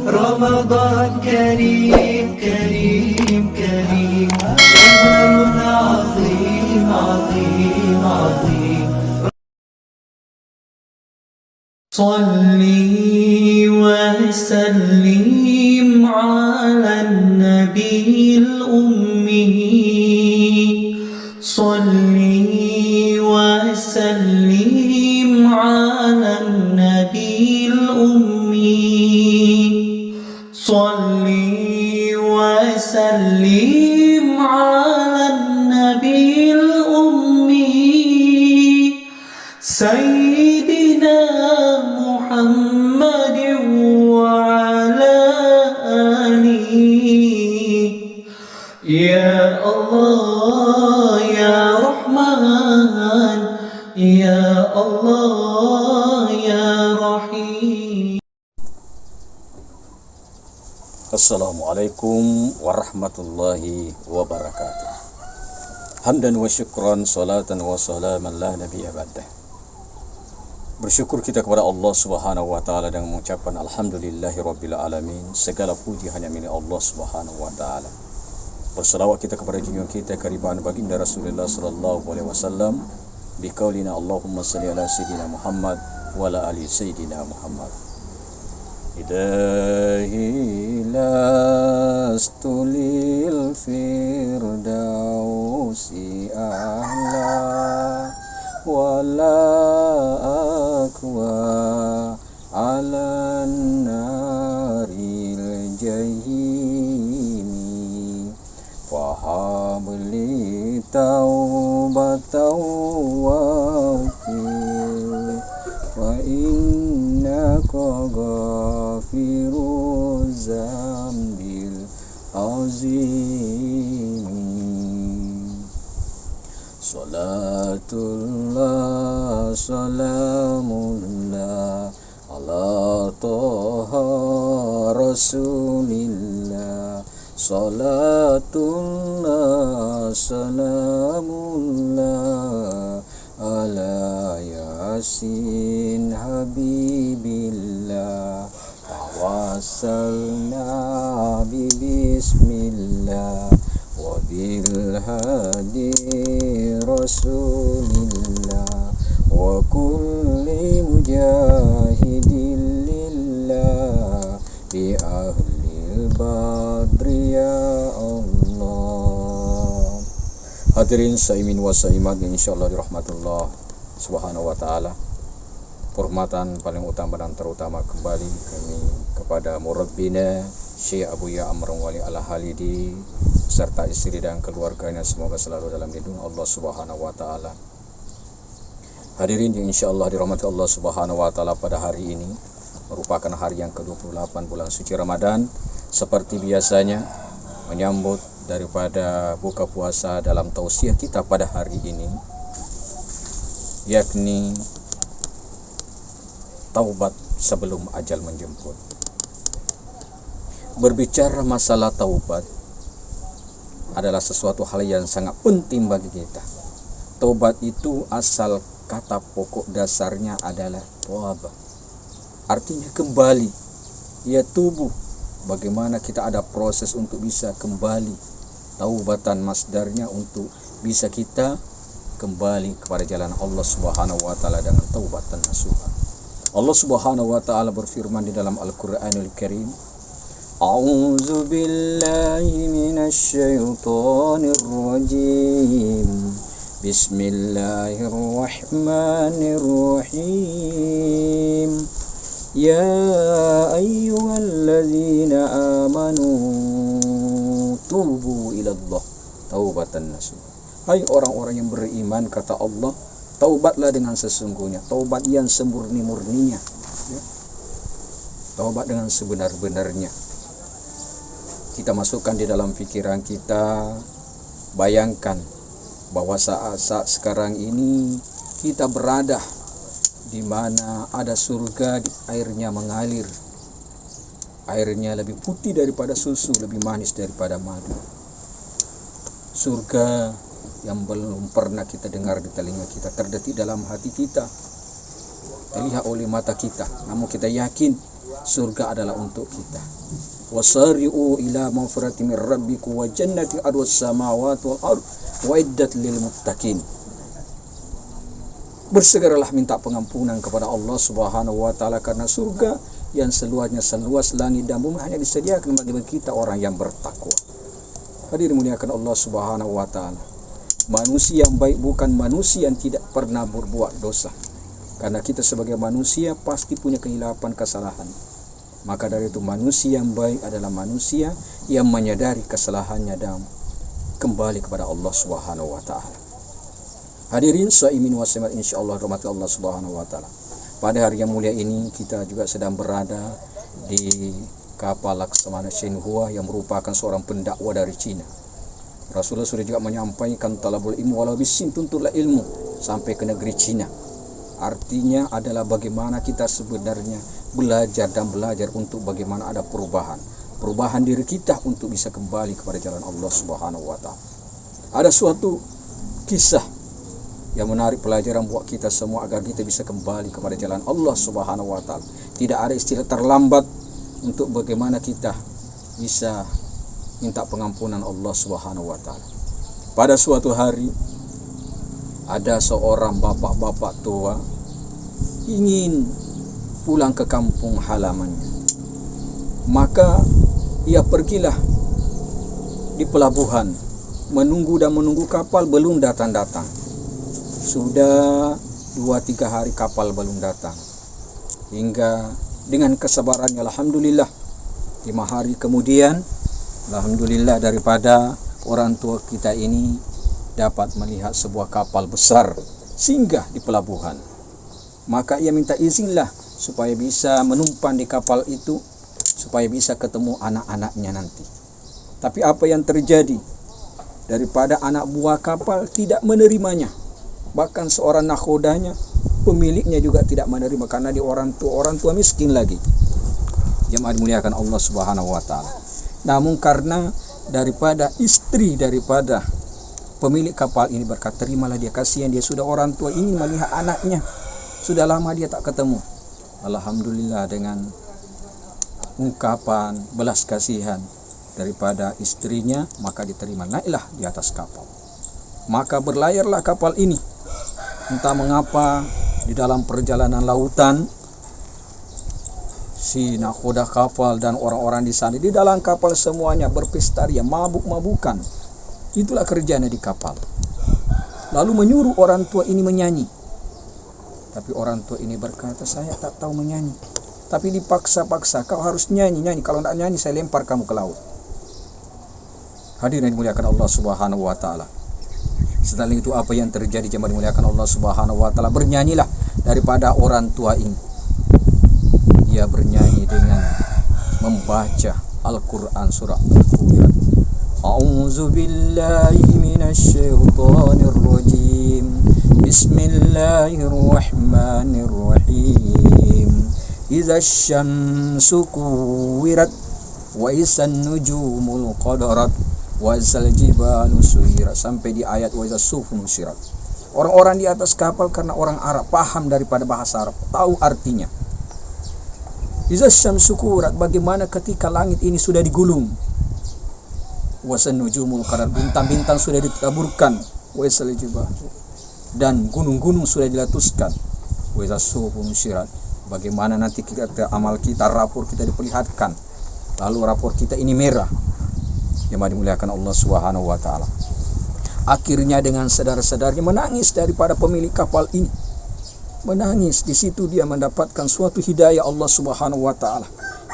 رمضان كريم كريم كريم، شهر عظيم عظيم عظيم. صلي وسلم على النبي الأمي، صلي وسلم على النبي الأمي، صلي وسلم على النبي الأمي سيدنا محمد وعلى آله. يا الله يا رحمن، يا الله يا رحيم. Assalamualaikum warahmatullahi wabarakatuh. Hamdan wa syukran, salatan wa salaman la nabiyya ba'dah. Bersyukur kita kepada Allah Subhanahu wa taala dengan mengucapkan alhamdulillahi rabbil alamin. Segala puji hanya milik Allah Subhanahu wa taala. Berselawat kita kepada junjungan kita kariban baginda Rasulullah sallallahu alaihi wasallam biqaulina Allahumma shalli ala sayidina Muhammad wa ala ali sayidina Muhammad. Ilahi lastu lil firdausi ahla wala akwa ala naril jahimi fahabli taubatan waqil wa innaka ghafiruz zambil azim. Salatullah salamullah ala toha rasulillah. Salatullah salamullah ala yasin habibillah. Tawassalna bismillah wa bil hadi rasulillah wa kulli mujahidin lillah bi ahlil badri ya Allah. Hadirin saimin wa saimat insyaallah dirahmatullah subhanahu wa ta'ala. Hormatan paling utama dan terutama kembali kami kepada murabbina Syekh Abu Ya'mar Wali Al-Halidi serta istri dan keluarganya, semoga selalu dalam lindungan Allah Subhanahu wa taala. Hadirin yang insyaallah dirahmati Allah Subhanahu wa taala, pada hari ini merupakan hari yang ke-28 bulan suci Ramadan. Seperti biasanya menyambut daripada buka puasa dalam tausiah kita pada hari ini, yakni taubat sebelum ajal menjemput. Berbicara masalah taubat adalah sesuatu hal yang sangat penting bagi kita. Taubat itu asal kata pokok dasarnya adalah tawab, artinya kembali, ya tubuh. Bagaimana kita ada proses untuk bisa kembali. Taubatan masdarnya untuk bisa kita kembali kepada jalan Allah Subhanahu wa taala dengan taubatan nasuha. Allah Subhanahu wa taala berfirman di dalam Al-Qur'anul Karim, A'udzu billahi minasy syaithanir rajim. Bismillahirrahmanirrahim. Ya ayyuhalladzina amanu tubu ilallah taubatan nasuha. Hai orang-orang yang beriman, kata Allah, taubatlah dengan sesungguhnya, taubat yang semurni-murninya, ya. Taubat dengan sebenar-benarnya. Kita masukkan di dalam pikiran kita, bayangkan bahwa saat-saat sekarang ini kita berada di mana ada surga, airnya mengalir, airnya lebih putih daripada susu, lebih manis daripada madu. Surga yang belum pernah kita dengar di telinga kita, terdetik dalam hati kita. terlihat oleh mata kita, namun kita yakin surga adalah untuk kita. Wasari'u ila maghfiratin min rabbikum wa jannatin arduha as-samawati wal ardh wa iddat lil muttaqin. Bersegeralah minta pengampunan kepada Allah Subhanahu wa taala, karena surga yang seluasnya seluas langit dan bumi hanya disediakan bagi kita orang yang bertakwa. Hadirin muliakan Allah Subhanahu wa taala. Manusia yang baik bukan manusia yang tidak pernah berbuat dosa. Karena kita sebagai manusia pasti punya kehilapan, kesalahan. Maka dari itu manusia yang baik adalah manusia yang menyadari kesalahannya dan kembali kepada Allah Subhanahu wa taala. Hadirin shaimin wa shaimat insyaallah rahmat Allah Subhanahu wa taala. Pada hari yang mulia ini kita juga sedang berada di kapal Laksamana Shenhua yang merupakan seorang pendakwa dari Cina. Rasulullah sudah juga menyampaikan talabul ilmu walau bisin, tuntutlah ilmu sampai ke negeri Cina. Artinya adalah bagaimana kita sebenarnya belajar untuk bagaimana ada perubahan diri kita untuk bisa kembali kepada jalan Allah Subhanahu wa taala. Ada suatu kisah yang menarik pelajaran buat kita semua agar kita bisa kembali kepada jalan Allah Subhanahu wa taala. Tidak ada istilah terlambat untuk bagaimana kita bisa minta pengampunan Allah Subhanahu wa taala. Pada suatu hari ada seorang bapak-bapak tua ingin pulang ke kampung halamannya. Maka ia pergilah di pelabuhan, menunggu kapal belum datang-datang. Sudah 2-3 hari kapal belum datang. Hingga dengan kesabarannya alhamdulillah 5 hari kemudian alhamdulillah daripada orang tua kita ini dapat melihat sebuah kapal besar singgah di pelabuhan. Maka ia minta izinlah supaya bisa menumpang di kapal itu, supaya bisa ketemu anak-anaknya nanti. Tapi apa yang terjadi? Daripada anak buah kapal tidak menerimanya. Bahkan seorang nakhodanya, pemiliknya juga tidak menerima karena dia orang tua miskin lagi. Jemaah dimuliakan Allah Subhanahu wa taala. Namun karena daripada istri daripada pemilik kapal ini berkata, terimalah dia, kasihan dia sudah orang tua ingin melihat anaknya. Sudah lama dia tak ketemu. Alhamdulillah dengan ungkapan belas kasihan daripada istrinya, maka diterima, naiklah di atas kapal. Maka berlayarlah kapal ini. Entah mengapa di dalam perjalanan lautan si nakhoda kapal dan orang-orang di sana di dalam kapal semuanya berpesta ria, mabuk-mabukan. Itulah kerjanya di kapal. Lalu menyuruh orang tua ini menyanyi. Tapi orang tua ini berkata, saya tak tahu menyanyi. Tapi dipaksa-paksa, kau harus nyanyi. Kalau tidak nyanyi saya lempar kamu ke laut. Hadirin dimuliakan Allah Subhanahu wa taala. Setelah itu apa yang terjadi jemaah dimuliakan Allah Subhanahu wa taala? Bernyanyilah daripada orang tua ini. Dia bernyanyi dengan membaca Al-Qur'an surah Al-Hujurat. A'udzu billahi minasyaitonir rajim. Bismillahirrahmanirrahim. Idza asy-syamsu kuwirat wa idzan nujumul qadarat wa idzal jibalu suyirat, sampai di ayat wa idzas suhuf nusirat. Orang-orang di atas kapal karena orang Arab paham daripada bahasa Arab, tahu artinya. Idza asy-syamsu kuwirat, bagaimana ketika langit ini sudah digulung. Wa idzan nujumul qadarat, bintang-bintang sudah ditaburkan. Wa idzal jibalu, dan gunung-gunung sudah diletuskan. Wa idzas suhuf nusirat, bagaimana nanti kita amal kita, rapor kita diperlihatkan. Lalu rapor kita ini merah. Jemaah dimuliakan Allah Subhanahu wa taala. Akhirnya dengan sadar-sadarnya menangis daripada pemilik kapal ini. Menangis, di situ dia mendapatkan suatu hidayah Allah Subhanahu wa taala.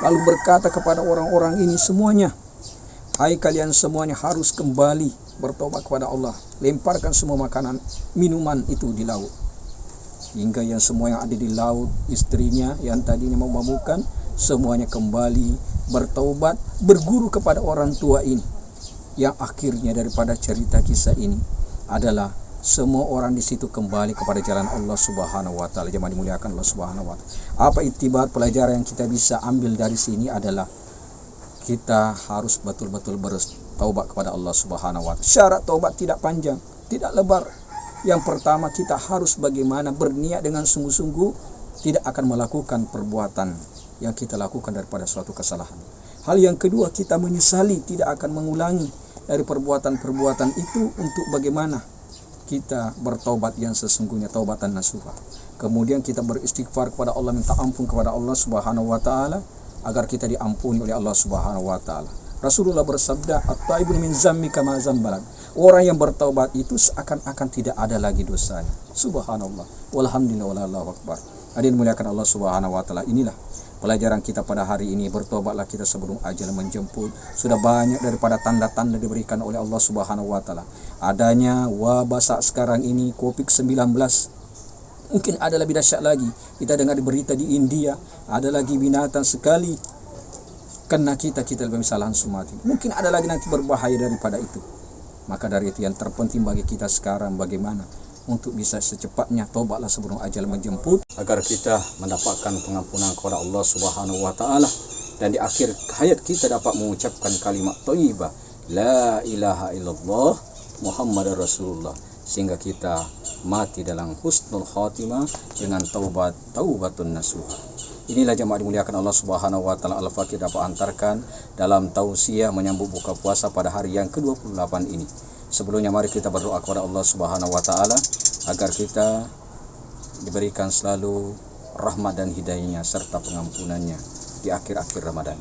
Lalu berkata kepada orang-orang ini semuanya, hai kalian semuanya harus kembali bertobat kepada Allah. Lemparkan semua makanan, minuman itu di laut. Hingga yang semua yang ada di laut, istrinya yang tadinya memabukkan, semuanya kembali bertaubat, berguru kepada orang tua ini. Yang akhirnya daripada cerita kisah ini adalah semua orang di situ kembali kepada jalan Allah Subhanahu wa taala. Jemaah dimuliakan Allah Subhanahu wa taala. Apa iktibar pelajaran yang kita bisa ambil dari sini adalah kita harus betul-betul bertaubat kepada Allah Subhanahu wa taala. Syarat taubat tidak panjang, tidak lebar. Yang pertama kita harus bagaimana berniat dengan sungguh-sungguh tidak akan melakukan perbuatan yang kita lakukan daripada suatu kesalahan. Hal yang kedua, kita menyesali, tidak akan mengulangi dari perbuatan-perbuatan itu untuk bagaimana kita bertaubat yang sesungguhnya, taubatan nasuha. Kemudian kita beristighfar kepada Allah, minta ampun kepada Allah Subhanahu wa taala agar kita diampuni oleh Allah Subhanahu wa taala. Rasulullah bersabda, "At-taibun min zammi kama zambalan." Orang yang bertaubat itu seakan-akan tidak ada lagi dosanya. Subhanallah. Walhamdulillah wallahu akbar. Hadirin muliakan Allah Subhanahu wa taala. Inilah pelajaran kita pada hari ini. Bertobatlah kita sebelum ajal menjemput. Sudah banyak daripada tanda-tanda diberikan oleh Allah Subhanahu wa taala. Adanya wabah saat sekarang ini, Covid-19. Mungkin ada lebih dahsyat lagi. Kita dengar berita di India, ada lagi binatang sekali kena kita lebih bisa langsung mati. Mungkin ada lagi nanti berbahaya daripada itu. Maka dari itu yang terpenting bagi kita sekarang bagaimana untuk bisa secepatnya tobatlah sebelum ajal menjemput, agar kita mendapatkan pengampunan kepada Allah Subhanahu wa taala, dan di akhir hayat kita dapat mengucapkan kalimat thayyibah la ilaha illallah Muhammadar Rasulullah, sehingga kita mati dalam husnul khatimah dengan taubatun nasuha. Inilah jemaah dimuliakan Allah Subhanahu wa taala, Al-Fakir dapat antarkan dalam tausiah menyambut buka puasa pada hari yang ke-28 ini. Sebelumnya mari kita berdoa kepada Allah Subhanahu wa taala agar kita diberikan selalu rahmat dan hidayahnya serta pengampunannya di akhir-akhir Ramadan.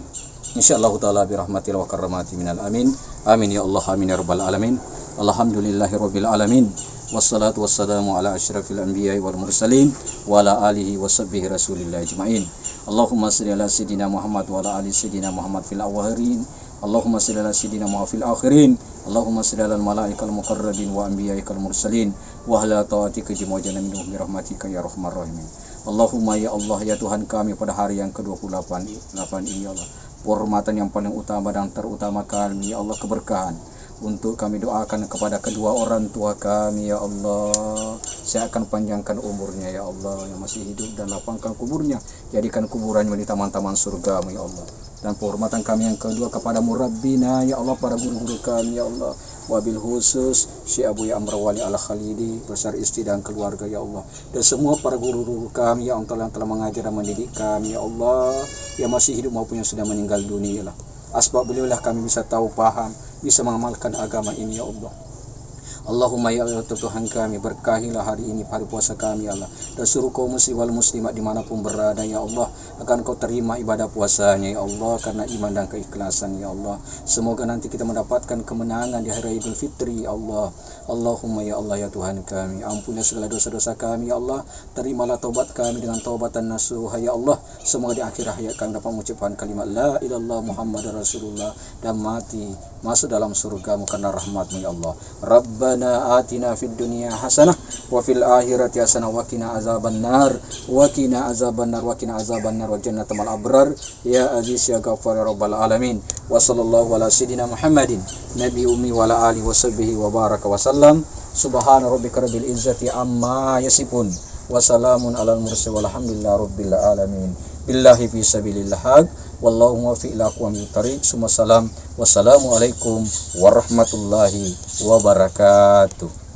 Insyaallah taala bi rahmatil wa karamati minal amin. Amin ya Allah, amin ya rabbal alamin. Alhamdulillahirabbil alamin. Wassalatu wassalamu ala asyrafil anbiya'i wal mursalin wa ala alihi wa sahbihi rasulillah ajma'in. Allahumma shalli ala sayidina Muhammad wa ala ali sayidina Muhammad fil awwalin. Allahumma shalli ala sayidina Muhammad fil akhirin. Allahumma shalli ala malaikal muqarrabin wa anbiya'ikal mursalin wa ala taatika jama'a minhum bi rahmatika ya arhamar rahimin. Allahumma ya Allah ya Tuhan kami, pada hari yang ke-28 ini ya Allah, penghormatan yang paling utama dan terutama kami ya Allah, keberkahan untuk kami doakan kepada kedua orang tua kami ya Allah. Saya akan panjangkan umurnya ya Allah yang masih hidup, dan lapangkan kuburnya, jadikan kuburannya di taman-taman surgamu ya Allah. Dan penghormatan kami yang kedua kepada murabbina ya Allah, para guru-guru kami ya Allah, wabil khusus Syekh Abu Ya Amrawali Al-Khalidi besar istri dan keluarga ya Allah, dan semua para guru-guru kami ya Allah yang telah mengajar dan mendidik kami ya Allah, yang masih hidup maupun yang sudah meninggal dunia ya Allah. Asbab beliaulah kami bisa tahu, paham, bisa mengamalkan agama ini ya Allah. Allahumma ya Allah Tuhan kami, berkahilah hari ini hari puasa kami ya Allah, dan suruh kaum muslim wal muslimat dimanapun berada ya Allah, akan kau terima ibadah puasanya ya Allah, karena iman dan keikhlasan ya Allah. Semoga nanti kita mendapatkan kemenangan di hari Idul Fitri ya Allah. Allahumma ya Allah ya Tuhan kami, ampunilah segala dosa-dosa kami ya Allah, terimalah taubat kami dengan taubatan nasuha ya Allah. Semoga di akhir hayat kami dapat mengucapkan kalimat la ilaha illallah Muhammadar Rasulullah, dan mati masuk dalam surgamu karena rahmatmu ya Allah. Rabbana atina fid dunya hasanah wa fil akhirati hasanah wa qina azabannar wa qina azabannar wa qina azabannar wa jannatal abrar ya aziz ya ghafar ya rabbal alamin. Wa sallallahu ala sayidina Muhammadin nabi ummi wa ala alihi wa sahbihi wa baraka wa sallam. Subhana rabbika rabbil izzati amma yasifun wa salamun alal mursalin walhamdulillahi rabbil alamin. Billahi fi sabilillah haq wallahu muwaffiq ila aqwamit thariq. Wassalamualaikum warahmatullahi wabarakatuh.